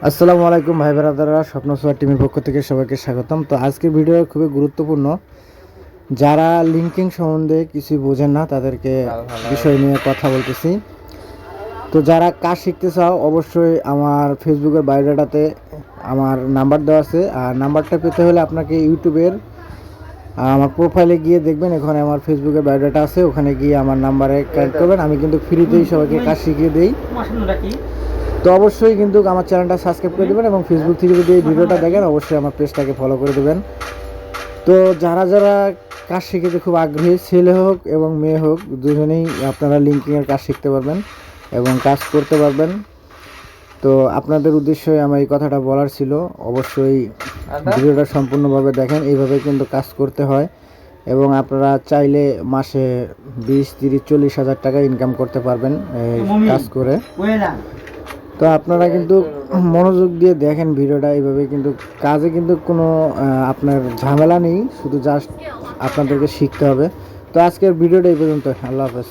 আসসালামু আলাইকুম ভাই ব্রাদাররা, স্বপ্ন ছোঁয়া টিমের পক্ষ থেকে সবাইকে স্বাগতম। তো আজকের ভিডিও খুবই গুরুত্বপূর্ণ। যারা লিঙ্কিং সম্বন্ধে কিছু বোঝেন না তাদেরকে বিষয় নিয়ে কথা বলতেছি। তো যারা কাজ শিখতে চাও অবশ্যই আমার ফেসবুকের বায়োডাটাতে আমার নাম্বার দেওয়া আছে, আর নাম্বারটা পেতে হলে আপনাকে ইউটিউবের আমার প্রোফাইলে গিয়ে দেখবেন, এখানে আমার ফেসবুকের বায়োডাটা আছে, ওখানে গিয়ে আমার নাম্বারে কানেক্ট করবেন। আমি কিন্তু ফ্রিতেই সবাইকে কাজ শিখিয়ে দিই। তো অবশ্যই কিন্তু আমার চ্যানেলটা সাবস্ক্রাইব করে দেবেন এবং ফেসবুক থেকে যদি এই ভিডিওটা দেখেন অবশ্যই আমার পেজটাকে ফলো করে দেবেন। তো যারা যারা কাজ শিখতে খুব আগ্রহী, ছেলে হোক এবং মেয়ে হোক, দুজনেই আপনারা লিঙ্কিংয়ের কাজ শিখতে পারবেন এবং কাজ করতে পারবেন। তো আপনাদের উদ্দেশ্যে আমার এই কথাটা বলার ছিল। অবশ্যই ভিডিওটা সম্পূর্ণভাবে দেখেন, এইভাবে কিন্তু কাজ করতে হয় এবং আপনারা চাইলে মাসে 20, 30, 40 হাজার টাকা ইনকাম করতে পারবেন এই কাজ করে। তো আপনারা কিন্তু মনোযোগ দিয়ে দেখেন ভিডিওটা, এইভাবে কিন্তু কাজে কিন্তু কোনো আপনার ঝামেলা নেই, শুধু জাস্ট আপনাদেরকে শিখতে হবে। তো আজকের ভিডিওটা এই পর্যন্ত। আল্লাহ হাফেজ।